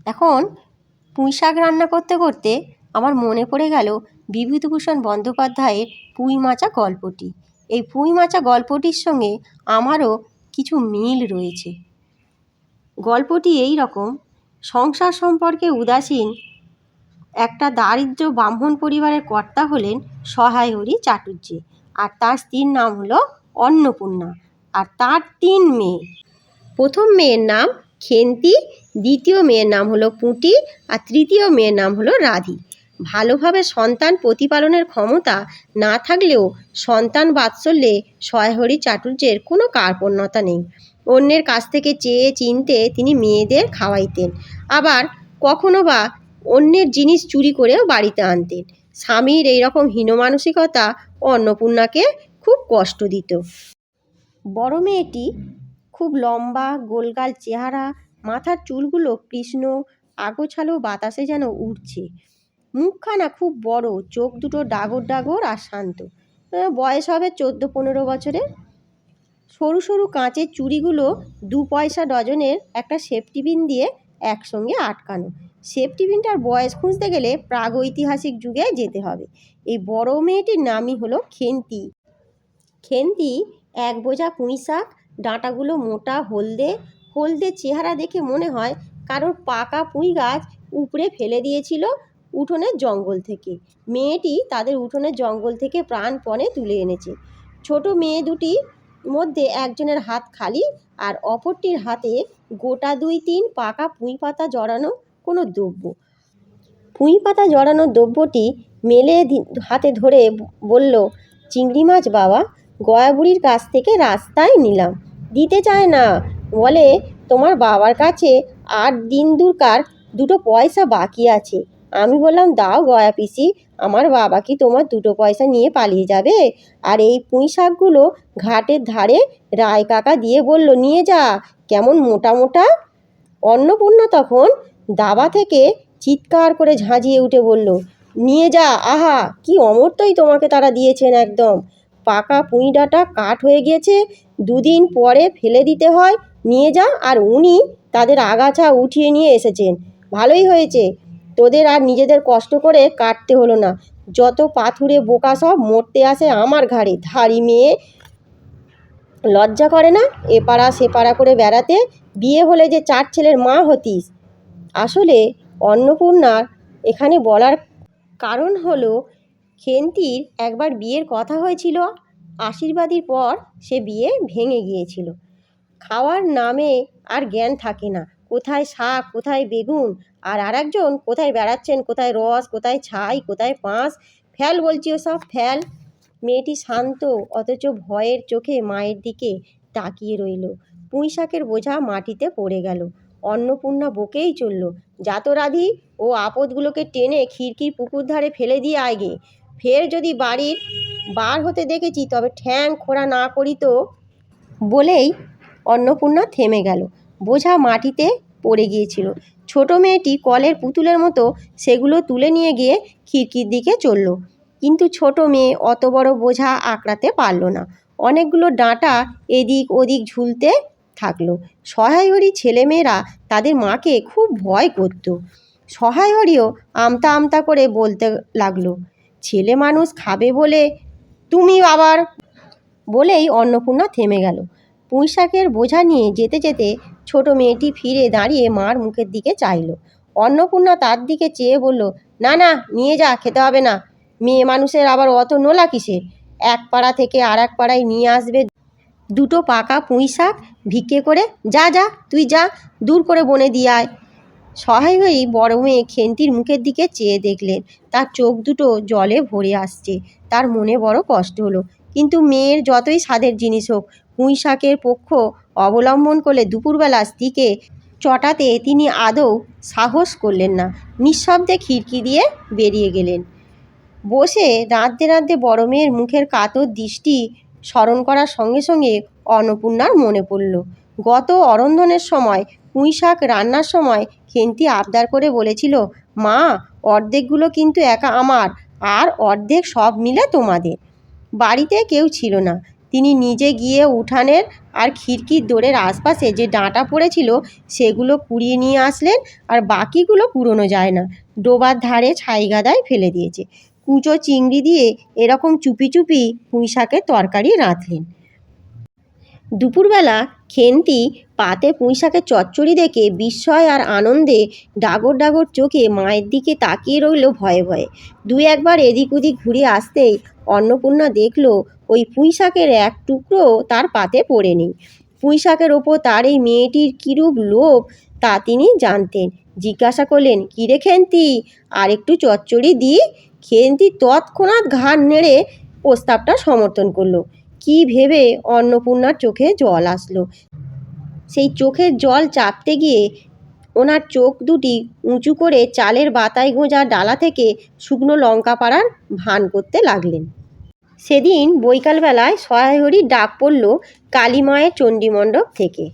এখন পুঁই শাক রান্না করতে করতে আমার মনে পড়ে গেল বিভূতিভূষণ বন্দ্যোপাধ্যায়ের পুঁই মাচা গল্পটি। এই পুঁই মাচা গল্পটির সঙ্গে আমারও কিছু মিল রয়েছে। গল্পটি এই রকম: সংসার সম্পর্কে উদাসীন একটা দারিদ্র ব্রাহ্মণ পরিবারের কর্তা হলেন সহায়হরি চাটুর্যে, আর তার স্ত্রীর নাম হলো অন্নপূর্ণা, আর তার 3 মেয়ে। প্রথম মেয়ের নাম খেন্তি, দ্বিতীয় মেয়ের নাম হলো পুঁটি, আর তৃতীয় মেয়ের নাম হলো রাধি। ভালোভাবে সন্তান প্রতিপালনের ক্ষমতা না থাকলেও সন্তান বাৎসল্যে সহায়হরি চাটুর্যের কোনো কার্পণ্যতা নেই। অন্যের কাছ থেকে চেয়ে চিনতে তিনি মেয়েদের খাওয়াইতেন, আবার কখনো বা অন্যের জিনিস চুরি করেও বাড়িতে আনতেন। স্বামীর এইরকম হীনমানসিকতা অন্নপূর্ণাকে খুব কষ্ট দিত। বড় মেয়েটি খুব লম্বা, গোলগাল চেহারা, মাথার চুলগুলো কৃষ্ণ, আগোছালো বাতাসে যেন উড়ছে। মুখখানা খুব বড়, চোখ দুটো ডাগর ডাগর আর শান্ত। বয়স হবে 14-15 বছরের। সরু সরু কাঁচের চুড়িগুলো 2 পয়সা ডজনের একটা সেফটি পিন দিয়ে একসঙ্গে আটকানো। সেফটি পিনটার বয়স খুঁজতে গেলে প্রাগৈতিহাসিক যুগে যেতে হবে। এই বড় মেয়েটির নামই হলো খেন্তি। খেন্তি 1 বোঝা পুঁই শাক, ডাঁটাগুলো মোটা, হলদে হলদে, চেহারা দেখে মনে হয় কারোর পাকা পুঁই গাছ উপড়ে ফেলে দিয়েছিল উঠোনের জঙ্গল থেকে। মেয়েটি তাদের উঠোনের জঙ্গল থেকে প্রাণপণে তুলে এনেছে। ছোট মেয়ে দুটির মধ্যে একজনের হাত খালি, আর অপরটির হাতে গোটা 2-3 পাকা পুঁই পাতা জড়ানো কোনো দ্রব্য। পুঁই পাতা জড়ানো দ্রব্যটি মেলে হাতে ধরে বলল, চিংড়ি মাছ বাবা, গয়া বুড়ির কাছ থেকে রাস্তায় নিলাম। দিতে চায় না, বলে তোমার বাবার কাছে 8 দিন দূরকার 2 পয়সা বাকি আছে। আমি বললাম, দাও গয়া পিসি, আমার বাবা কি তোমার 2 পয়সা নিয়ে পালিয়ে যাবে? আর এই পুঁই শাকগুলো ঘাটের ধারে রায় কাকা দিয়ে বলল, নিয়ে যা, কেমন মোটা মোটা। অন্নপূর্ণা তখন দাবা থেকে চিৎকার করে ঝাঁঝিয়ে উঠে বলল, নিয়ে যা। আহা, কি অমর্ত্যই তোমাকে তারা দিয়েছেন একদম। পাকা পুঁই ডাঁটা কাঠ হয়ে গিয়েছে, 2 দিন পরে ফেলে দিতে হয়, নিয়ে যা। আর উনি তাদের আগাছা উঠিয়ে নিয়ে এসেছেন। ভালোই হয়েছে, তোদের আর নিজেদের কষ্ট করে কাটতে হলো না। যত পাথুরে বোকা সব মরতে আসে আমার ঘাড়ে। ধাড়ি মেয়ে, লজ্জা করে না এপাড়া সেপাড়া করে বেড়াতে? বিয়ে হলে যে 4 ছেলের মা হতিস। আসলে অন্নপূর্ণার এখানে বলার কারণ হলো, খেন্তির একবার বিয়ের কথা হয়েছিল, আশীর্বাদীর পর সে বিয়ে ভেঙে গিয়েছিল। খাওয়ার নামে আর জ্ঞান থাকে না, কোথায় শাক, কোথায় বেগুন, আর আরেকজন কোথায় বেড়াচ্ছেন, কোথায় রস, কোথায় ছাই, কোথায় পাঁশ। ফেল বলছি ওসব, ফেল। মেয়েটি শান্ত, অথচ ভয়ের চোখে মায়ের দিকে তাকিয়ে রইল। পুঁই শাকের বোঝা মাটিতে পড়ে গেল। অন্নপূর্ণা বকেই চলল, যাত রাধি, ও আপদগুলোকে টেনে খিড়কির পুকুর ধারে ফেলে দিয়ে আগে। ফের যদি বাড়ির বার হতে দেখেছি তবে ঠ্যাং খোঁড়া না করি তো। বলেই অন্নপূর্ণা থেমে গেল। বোঝা মাটিতে পড়ে গিয়েছিল। ছোট মেয়েটি কলের পুতুলের মতো সেগুলো তুলে নিয়ে গিয়ে খিড়কির দিকে চলল, কিন্তু ছোট মেয়ে অত বড় বোঝা আঁকড়াতে পারল না। অনেকগুলো ডাঁটা এদিক ওদিক ঝুলতে থাকলো। সহায়হরি ছেলেমেয়েরা তাদের মাকে খুব ভয় করত। সহায়হরিও আমতা আমতা করে বলতে লাগলো, ছেলে মানুষ খাবে বলে তুমি আবার। বলেই অন্নপূর্ণা থেমে গেল। পুঁই শাকের বোঝা নিয়ে যেতে যেতে ছোট মেয়েটি ফিরে দাঁড়িয়ে মার মুখের দিকে চাইল। অন্নপূর্ণা তার দিকে চেয়ে বলল, না না, নিয়ে যা, খেতে হবে না। মেয়ে মানুষের আবার অত নোলা কিসের? এক পাড়া থেকে আর এক পাড়ায় নিয়ে আসবে 2 পাকা পুঁই শাক ভিক্ষে করে। যা যা, তুই যা, দূর করে বনে দিয়ে আয়। সহায়হরি বড় মেয়ে খেন্তির মুখের দিকে চেয়ে দেখলেন, তার চোখ দুটো জলে ভরে আসছে। তার মনে বড় কষ্ট হলো, কিন্তু মেয়ের যতই স্বাদের জিনিস হোক, পুঁই শাকের পক্ষ অবলম্বন করলে দুপুরবেলা স্ত্রীকে চটাতে তিনি আদৌ সাহস করলেন না। নিঃশব্দে খিড়কি দিয়ে বেরিয়ে গেলেন। বসে রাঁধতে রাঁধতে বড় মেয়ের মুখের কাতর দৃষ্টি স্মরণ করার সঙ্গে সঙ্গে অন্নপূর্ণার মনে পড়ল, গত অরন্ধনের সময় পুঁই শাক রান্নার সময় খেন্তি আবদার করে বলেছিল, মা, অর্ধেকগুলো কিন্তু একা আমার, আর অর্ধেক সব মিলে তোমাদের। বাড়িতে কেউ ছিল না। তিনি নিজে গিয়ে উঠানের আর খিড়কির দোরের আশপাশে যে ডাঁটা পড়েছিল সেগুলো কুড়িয়ে নিয়ে আসলেন, আর বাকিগুলো কুড়োনো যায় না, ডোবার ধারে ছাইগাদায় ফেলে দিয়েছে। কুচো চিংড়ি দিয়ে এরকম চুপি চুপি পুঁই শাকের তরকারি রাঁধলেন। দুপুরবেলা খেন্তি পাতে পুঁই শাকের চচ্চড়ি দেখে বিস্ময় আর আনন্দে ডাগর ডাগর চোখে মায়ের দিকে তাকিয়ে রইল ভয়ে ভয়ে। দুই একবার এদিক ওদিক ঘুরে আসতেই অন্নপূর্ণা দেখল ওই পুঁই শাকের এক টুকরো তার পাতে পড়ে নেই। পুঁই শাকের ওপর তার এই মেয়েটির কীরূপ লোভ তা তিনি জানতেন। জিজ্ঞাসা করলেন, কিরে খেন্তি, আর একটু চচ্চড়ি দিই? খেন্তি তৎক্ষণাৎ ঘাড় নেড়ে প্রস্তাবটা সমর্থন করলো। কি ভেবে অন্নপূর্ণার চোখে জল আসলো। সেই চোখের জল চাপতে গিয়ে ওনার চোখ দুটি উঁচু করে চালের বাতায় গোঁজা ডালা থেকে শুকনো লঙ্কা পাড়ার ভান করতে লাগলেন। সেদিন বৈকালবেলায় সহায়হরির ডাক পড়ল কালীমায়ের চণ্ডীমণ্ডপ থেকে।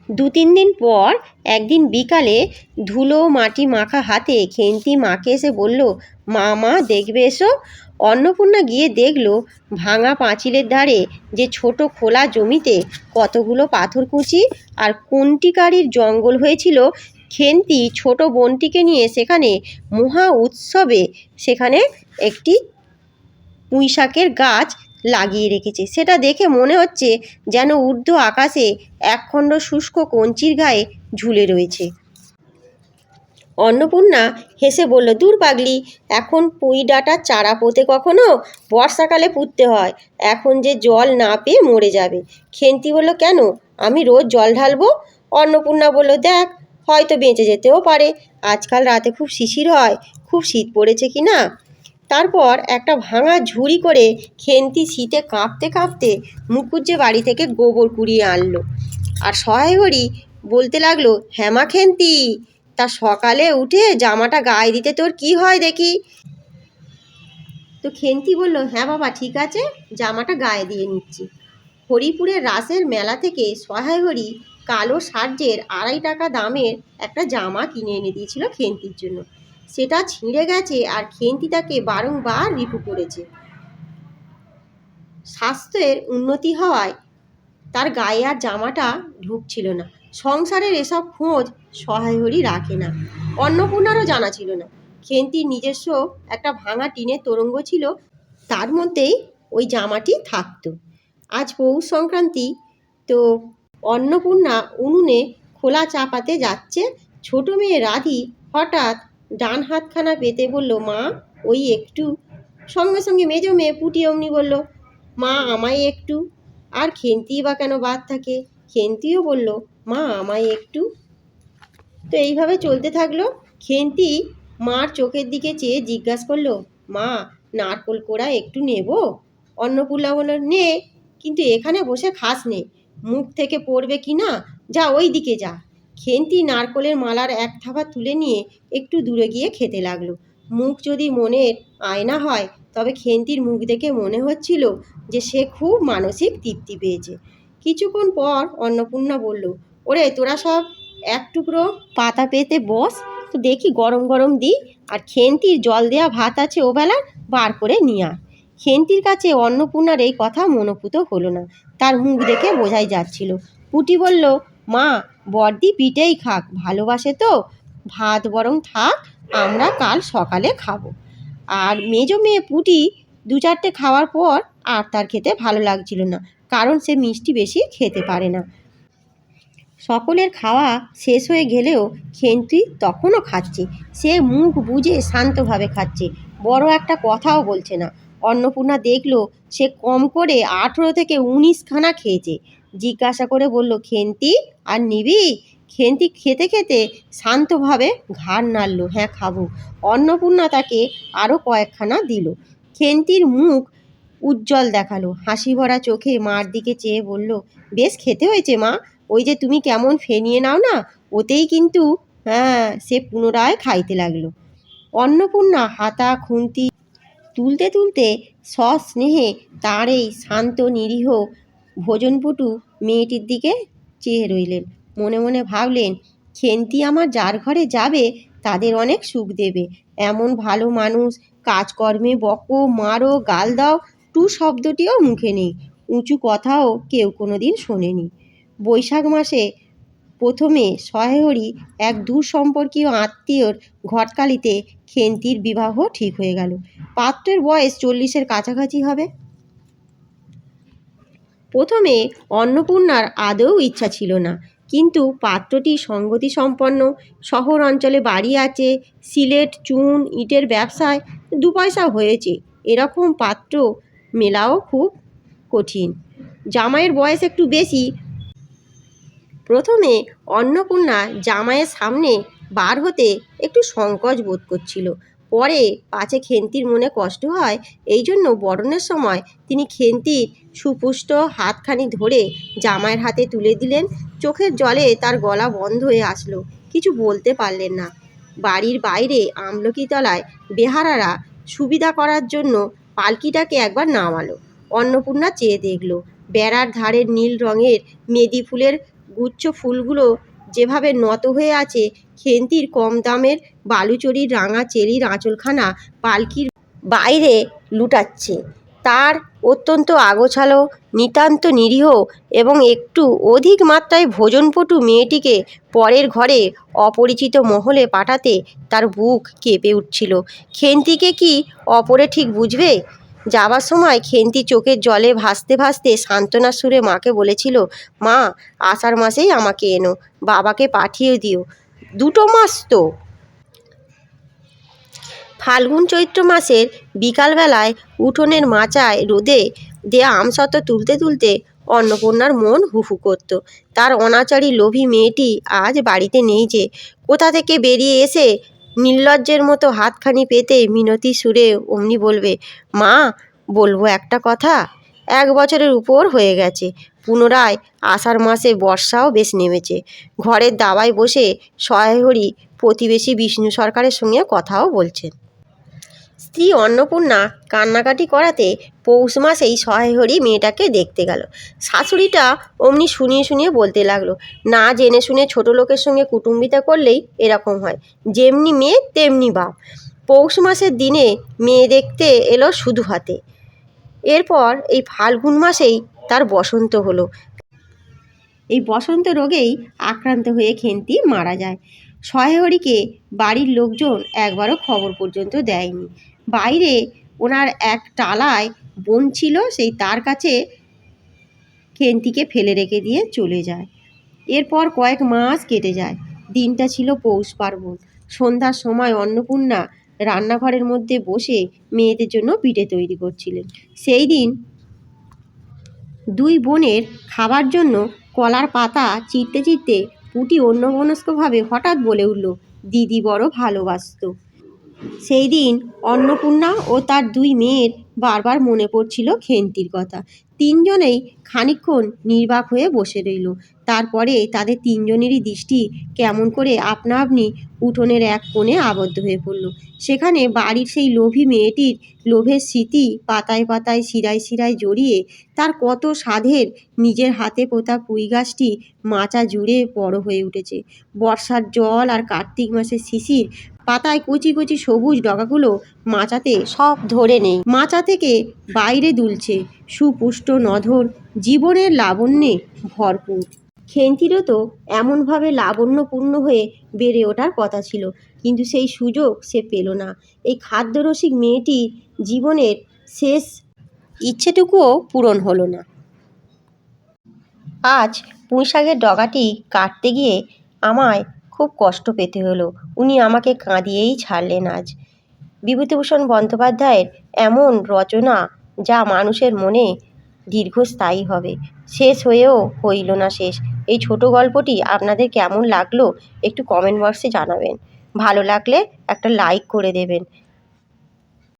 2-3 দিন পর একদিন বিকালে ধুলো মাটি মাখা হাতে খেন্তি মাকে এসে বলল, মা দেখবে এসো। অন্নপূর্ণা গিয়ে দেখল ভাঙা পাঁচিলের ধারে যে ছোট খোলা জমিতে কতগুলো পাথরকুচি আর কন্টিকারির জঙ্গল হয়েছিল। খেন্তি ছোট বোনটিকে নিয়ে সেখানে মহা উৎসবে সেখানে একটি পুঁই শাকের গাছ লাগিয়ে রেখেছে। সেটা দেখে মনে হচ্ছে যেন ঊর্ধ্ব আকাশে একখণ্ড শুষ্ক কঞ্চির গায়ে ঝুলে রয়েছে। অন্নপূর্ণা হেসে বলল, দূর পাগলি, এখন পুঁই ডাঁটার চারা পোঁতে কখনো? বর্ষাকালে পুঁততে হয়, এখন যে জল না পেয়ে মরে যাবে। খেন্তি বলল, কেন, আমি রোজ জল ঢালবো? অন্নপূর্ণা বলল, দেখ, হয়তো বেঁচে যেতেও পারে। আজকাল রাতে খুব শিশির হয়, খুব শীত পড়েছে কি না। তারপর একটা ভাঙা ঝুড়ি করে খেন্তি শীতে কাঁপতে কাঁপতে মুখুজ্জে বাড়ি থেকে গোবর কুড়িয়ে আনলো। আর সহায়হরি বলতে লাগলো, হ্যামা খেন্তি, তা সকালে উঠে জামাটা গায়ে দিতে তোর কি হয় দেখি? তো খেন্তি বলল, হ্যাঁ বাবা, ঠিক আছে, জামাটা গায়ে দিয়ে নিচ্ছি। হরিপুরের রাসের মেলা থেকে সহায়হরি কালো সার্জের 2.5 টাকা দামের একটা জামা কিনে এনে দিয়েছিল খেন্তির জন্য। সেটা ছিঁড়ে গেছে আর খেন্তি তাকে বারংবার রিপু করেছে। স্বাস্থ্যের উন্নতি হওয়ায় তার গায়ে আর জামাটা ঢুকছিল না। সংসারের এসব খোঁজ সহায়হরি রাখে না, অন্নপূর্ণারও জানা ছিল না। খেন্তির নিজস্ব একটা ভাঙা টিনের তোরঙ্গ ছিল, তার মধ্যেই ওই জামাটি থাকতো। আজ পৌষ সংক্রান্তি, তো অন্নপূর্ণা উনুনে খোলা চাপাতে যাচ্ছে। ছোট মেয়ে রাধি হঠাৎ ডান হাতখানা পেতে বলল, মা ওই একটু। সঙ্গে সঙ্গে মেজো মেয়ে পুটি অমনি বলল, মা আমায় একটু। আর খেন্তি বা কেন বাদ থাকে? খেন্তিও বলল, মা আমায় একটু। তো এইভাবে চলতে থাকলো। খেন্তি মার চোখের দিকে চেয়ে জিজ্ঞাসা করলো, মা নারকোল কোড়া একটু নেব? অন্নপূর্ণা বলল, নে, কিন্তু এখানে বসে খাস নে, মুখ থেকে পড়বে কি না, যা ওই দিকে যা। খেন্তি নারকোলের মালার এক থাবা তুলে নিয়ে একটু দূরে গিয়ে খেতে লাগলো। মুখ যদি মনের আয়না হয়, তবে খেন্তির মুখ দেখে মনে হচ্ছিল যে সে খুব মানসিক তৃপ্তি পেয়েছে। কিছুক্ষণ পর অন্নপূর্ণা বলল, ওরে তোরা সব এক টুকরো পাতা পেতে বস, তো দেখি গরম গরম দিই, আর খেন্তির জল দেওয়া ভাত আছে ওবেলার, বার করে নিয়ে আয়। খেন্তির কাছে অন্নপূর্ণার এই কথা মনোপুত হলো না, তার মুখ দেখে বোঝাই যাচ্ছিল। পুটি বলল, মা বড়দি পিঠেই খাক, ভালোবাসে তো, ভাত বরং থাক, আমরা কাল সকালে খাবো। আর মেজো মেয়ে পুটি 2-4টে খাওয়ার পর আর তার খেতে ভালো লাগছিল না, কারণ সে মিষ্টি বেশি খেতে পারে না। সকলের খাওয়া শেষ হয়ে গেলেও খেন্তি তখনও খাচ্ছে। সে মুখ বুজে শান্তভাবে খাচ্ছে, বড় একটা কথাও বলছে না। অন্নপূর্ণা দেখলো সে কম করে 18 থেকে 19 খানা খেয়েছে। জিজ্ঞাসা করে বলল, খেন্তি আর নিবি? খেন্তি খেতে খেতে শান্তভাবে ঘাড় নাড়ল, হ্যাঁ খাবো। অন্নপূর্ণা তাকে আরও কয়েকখানা দিল। খেন্তির মুখ উজ্জ্বল দেখালো, হাসি ভরা চোখে মার দিকে চেয়ে বলল, বেশ খেতে হয়েছে মা, ওই যে তুমি কেমন ফেনিয়ে নাও না, ওতেই কিন্তু। হ্যাঁ, সে পুনরায় খাইতে লাগলো। অন্নপূর্ণা হাতা খুন্তি তুলতে তুলতে সস্নেহে তার এই শান্ত নিরীহ ভোজনপটু মেয়েটির দিকে চেয়ে রইলেন। মনে মনে ভাবলেন, খেন্তি আমার যার ঘরে যাবে তাদের অনেক সুখ দেবে। এমন ভালো মানুষ, কাজকর্মে বকো, মারো, গাল দাও, টু শব্দটিও মুখে নেই, উঁচু কথাও কেউ কোনোদিন শোনেনি। বৈশাখ মাসে প্রথমে সহেহরি এক দূর সম্পর্কীয় আত্মীয়র ঘটকালিতে খেন্তির বিবাহ ঠিক হয়ে গেল। পাত্রের বয়স 40-এর কাছাকাছি হবে। প্রথমে অন্নপূর্ণার আদৌ ইচ্ছা ছিল না, কিন্তু পাত্রটি সঙ্গতি সম্পন্ন, শহর অঞ্চলে বাড়ি আছে, সিলেট চুন ইটের ব্যবসায় 2 পয়সা হয়েছে, এরকম পাত্র মেলাও খুব কঠিন। জামাইয়ের বয়স একটু বেশি। প্রথমে অন্নপূর্ণা জামাইয়ের সামনে বার হতে একটু সংকোচ বোধ করছিল। পরে পাছে খেন্তির মনে কষ্ট হয়, এই জন্য বরণের সময় তিনি খেন্তির সুপুষ্ট হাতখানি ধরে জামাইয়ের হাতে তুলে দিলেন। চোখের জলে তার গলা বন্ধ হয়ে আসলো, কিছু বলতে পারলেন না। বাড়ির বাইরে আমলকি তলায় বেহারারা সুবিধা করার জন্য পালকিটাকে একবার নামালো। অন্নপূর্ণা চেয়ে দেখল, বেড়ার ধারের নীল রঙের মেদি ফুলের গুচ্ছ ফুলগুলো যেভাবে নত হয়ে আছে, খেন্তির কম দামের বালুচরির রাঙা চেরির আঁচলখানা পালকির বাইরে লুটাচ্ছে। তার অত্যন্ত আগোছালো, নিতান্ত নিরীহ এবং একটু অধিক মাত্রায় ভোজনপটু মেয়েটিকে পরের ঘরে অপরিচিত মহলে পাঠাতে তার বুক কেঁপে উঠছিল। খেন্তিকে কি অপরে ঠিক বুঝবে? যাবার সময় খেন্তি চোখের জলে ভাসতে ভাসতে সান্ত্বনার সুরে মাকে বলেছিল, মা, আষাঢ় মাসেই আমাকে এনো, বাবাকে পাঠিয়ে দিও, 2 মাস তো। ফাল্গুন চৈত্র মাসের বিকালবেলায় উঠোনের মাচায় রোদে দেয়া আমসত্ব তুলতে তুলতে অন্নপূর্ণার মন হুহু করত। তার অনাচারী লোভী মেয়েটি আজ বাড়িতে নেই যে। কোথা থেকে বেরিয়ে এসে নির্লজ্জের মতো হাতখানি পেতে মিনতি সুরে অমনি বলবে, মা, বলবো একটা কথা। 1 বছরের উপর হয়ে গেছে। পুনরায় আষাঢ় মাসে বর্ষাও বেশ নেমেছে। ঘরের দাওয়ায় বসে সহেহরি প্রতিবেশী বিষ্ণু সরকারের সঙ্গে কথাও বলছেন। স্ত্রী অন্নপূর্ণা কান্নাকাটি করাতে পৌষ মাসেই সহেহরি মেয়েটাকে দেখতে গেল। শাশুড়িটা অমনি শুনিয়ে শুনিয়ে বলতে লাগলো, না জেনে শুনে ছোট লোকের সঙ্গে কুটুম্বিতা করলেই এরকম হয়, যেমনি মেয়ে তেমনি বাপ। পৌষ মাসের দিনে মেয়ে দেখতে এলো শুধু হাতে। এরপর এই ফাল্গুন মাসেই তার বসন্ত হলো। এই বসন্ত রোগেই আক্রান্ত হয়ে খেন্তি মারা যায়। সহেহরিকে বাড়ির লোকজন একবারও খবর পর্যন্ত দেয়নি। বাইরে ওনার এক টালায় বোন ছিল, সেই তার কাছে খেন্তিকে ফেলে রেখে দিয়ে চলে যায়। এরপর কয়েক মাস কেটে যায়। দিনটা ছিল পৌষ পার্বণ। সন্ধ্যার সময় অন্নপূর্ণা রান্নাঘরের মধ্যে বসে মেয়েদের জন্য পিঠে তৈরি করছিলেন। সেই দিন 2 বোনের খাবার জন্য কলার পাতা চিরতে চিরতে পুটি অন্যমনস্কভাবে হঠাৎ বলে উঠল, দিদি বড় ভালোবাসত। সেই দিন অন্নপূর্ণা ও তার 2 মেয়ের বারবার মনে পড়ছিল খেন্তির কথা। 3 জনেই খানিকক্ষণ নির্বাক হয়ে বসে রইল। তারপরে তাদের 3 জনেরই দৃষ্টি কেমন করে আপনা আপনি উঠোনের এক কোণে আবদ্ধ হয়ে পড়ল। সেখানে বাড়ির সেই লোভী মেয়েটির লোভের স্মৃতি পাতায় পাতায় শিরায় শিরায় জড়িয়ে তার কত সাধের নিজের হাতে পোতা পুঁই গাছটি মাচা জুড়ে বড় হয়ে উঠেছে। বর্ষার জল আর কার্তিক মাসের শিশির পাতায় কচি কচি সবুজ ডগাগুলো মাচাতে সব ধরে নেই। মাচা থেকে বাইরে দুলছে সুপুষ্ট নধর, জীবনের লাবণ্যে ভরপুর। খেন্তিরও তো এমনভাবে লাবণ্যপূর্ণ হয়ে বেড়ে ওঠার কথা ছিল, কিন্তু সেই সুযোগ সে পেল না। এই খাদ্যরসিক মেয়েটির জীবনের শেষ ইচ্ছেটুকুও পূরণ হলো না। আজ পুঁইশাকের ডগাটি কাটতে গিয়ে আমায় খুব কষ্ট পেতে হলো। উনি আমাকে কাঁদিয়েই ছাড়লেন আজ। বিভূতিভূষণ বন্দ্যোপাধ্যায়ের এমন রচনা যা মানুষের মনে দীর্ঘস্থায়ী হবে, শেষ হয়েও হইল না শেষ। এই ছোট গল্পটি আপনাদের কেমন লাগলো একটু কমেন্ট বক্সে জানাবেন। ভালো লাগলে একটা লাইক করে দেবেন।